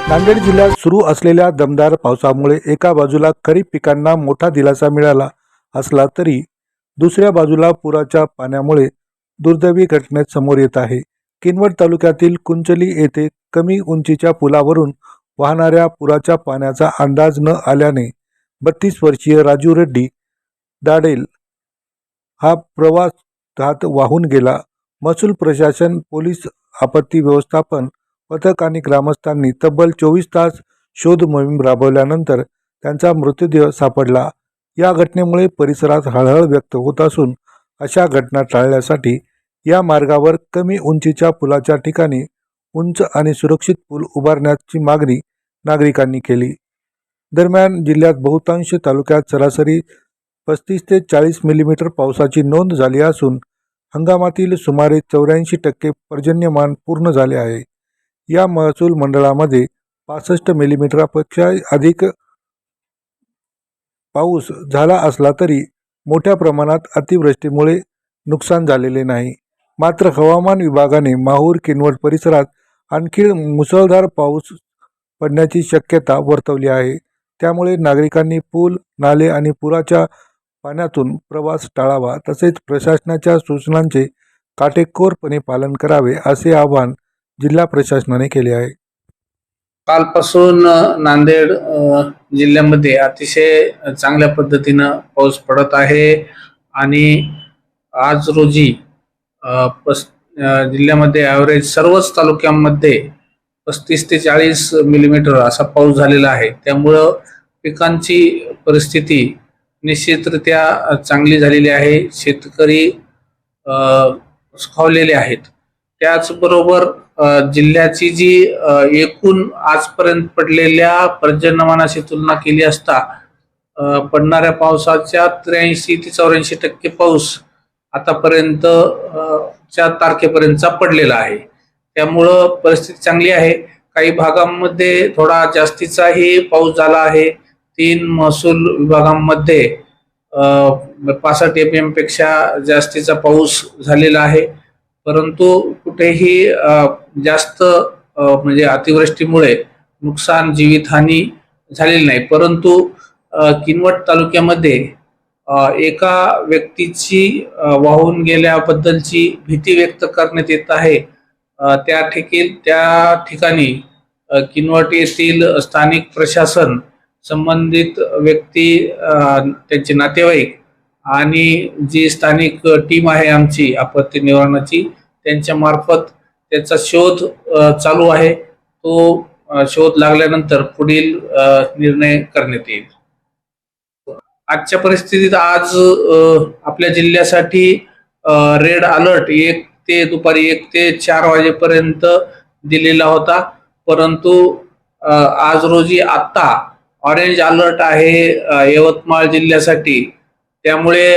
नांदेड जिल्ह्यात सुरू असलेल्या दमदार पावसामुळे एका बाजूला खरीप पिकांना मोठा दिलासा मिळाला असला तरी दुसऱ्या बाजूला पुराच्या पाण्यामुळे दुर्दैवी घटना समोर येत आहे। किनवट तालुक्यातील कुंचली येथे कमी उंचीच्या पुलावरून वाहणाऱ्या पुराच्या पाण्याचा अंदाज न आल्याने 32 वर्षीय राजू रेड्डी दाडेल हा प्रवासात वाहून गेला। महसूल प्रशासन, पोलीस, आपत्ती व्यवस्थापन पथक आणि ग्रामस्थांनी तब्बल 24 तास शोध मोहीम राबवल्यानंतर त्यांचा मृतदेह सापडला। या घटनेमुळे परिसरात हळहळ व्यक्त होत असून अशा घटना टाळण्यासाठी या मार्गावर कमी उंचीच्या पुलाच्या ठिकाणी उंच आणि सुरक्षित पूल उभारण्याची मागणी नागरिकांनी केली। दरम्यान जिल्ह्यात बहुतांश तालुक्यात सरासरी 35 ते 40 मिलीमीटर पावसाची नोंद झाली असून हंगामातील सुमारे 84% पर्जन्यमान पूर्ण झाले आहे। या महसूल मंडळामध्ये 65 मिलीमीटरपेक्षा अधिक पाऊस झाला असला तरी मोठ्या प्रमाणात अतिवृष्टीमुळे नुकसान झालेले नाही। मात्र हवामान विभागाने माहूर किनवट परिसरात आणखी मुसळधार पाऊस पडण्याची शक्यता वर्तवली आहे। त्यामुळे नागरिकांनी पूल, नाले आणि पुराच्या पाण्यातून प्रवास टाळावा, तसेच प्रशासनाच्या सूचनांचे काटेकोरपणे पालन करावे असे आवाहन जिल्हा प्रशासनाने केले आहे। कालपासून नांदेड जिल्ह्यामध्ये अतिशय चांगल्या पद्धतीनं पाऊस पडत आहे आणि आज रोजी जिल्ह्यामध्ये ॲव्हरेज सर्वच तालुक्यांमध्ये 35 ते 40 मिलीमीटर असा पाऊस झालेला आहे। त्यामुळं पिकांची परिस्थिती निश्चितरित्या चांगली झालेली आहे। शेतकरी सुखावलेले आहेत। त्याचबरोबर जिल्ह्याची जी एकूण आजपर्यंत पडलेल्या पर्जन्यमानाशी तुलना केली असता पडणाऱ्या पावसाच्या 83 ते 84% पाऊस आतापर्यंत 4 तारखेपर्यंतचा पडलेला आहे। त्यामुळं परिस्थिती चांगली आहे। काही भागांमध्ये थोडा जास्तीचाही पाऊस झाला आहे। 3 महसूल विभागांमध्ये 65 एमएम पेक्षा जास्तीचा पाऊस झालेला आहे। परंतु कुठेही जास्त म्हणजे अतिवृष्टीमुळे नुकसान, जीवितहानी झालेली नाही। परंतु किनवट तालुक्यामध्ये एका व्यक्तीची वाहून गेल्याबद्दलची भीती व्यक्त करण्यात येत आहे। त्या ठिकाणी किनवट येथील स्थानिक प्रशासन, संबंधित व्यक्ती, त्यांचे नातेवाईक आणि जी स्थानिक टीम आहे आमची आपत्ती निवारणाची, त्यांच्या मार्फत त्याचा शोध चालू आहे। तो शोध लागल्यानंतर पुढील निर्णय करण्यात येईल। आजच्या परिस्थितीत आज आपल्या जिल्ह्यासाठी रेड अलर्ट दुपारी 1 ते 4 वाजेपर्यंत दिलेला होता। परंतु आज रोजी आत्ता ऑरेंज अलर्ट आहे यवतमाळ जिल्ह्यासाठी। त्यामुळे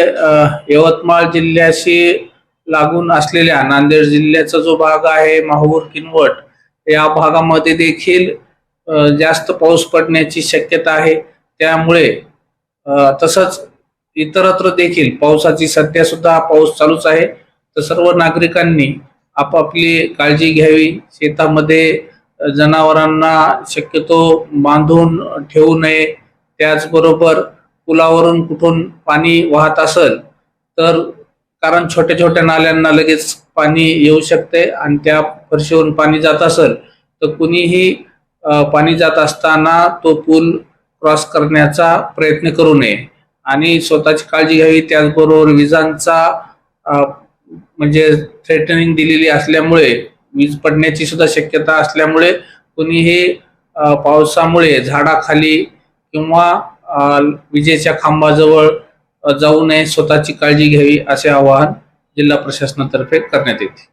यवतमाळ जिल्ह्याशी लागून असलेल्या नांदेड जिल्ह्याचा जो भाग आहे माहूर किनवट, या भागामध्ये देखील जास्त पाऊस पडण्याची शक्यता आहे। त्यामुळे तसंच इतरत्र देखील पावसाची सध्या सुद्धा पाऊस चालूच आहे। तर सर्व नागरिकांनी आपापली काळजी घ्यावी। शेतामध्ये जनावरांना शक्यतो बांधून ठेवू नये। त्याचबरोबर पुलावरून कुठून पाणी वाहत असेल तर, कारण छोट्या छोट्या नाल्यांना लगेच पाणी येऊ शकते आणि त्या फरशीवरून पाणी जात असेल तर कुणीही पाणी जात असताना तो पूल क्रॉस करण्याचा प्रयत्न करू नये आणि स्वतःची काळजी घ्यावी। त्याचबरोबर विजांचा म्हणजे थ्रेटनिंग दिलेली असल्यामुळे, वीज पडण्याची सुद्धा शक्यता असल्यामुळे कुणीही पावसामुळे झाडाखाली किंवा विजेच्या खांबाजवळ जाऊ नये, स्वतःची काळजी घ्यावी असे आवाहन जिल्हा प्रशासनातर्फे करण्यात येते।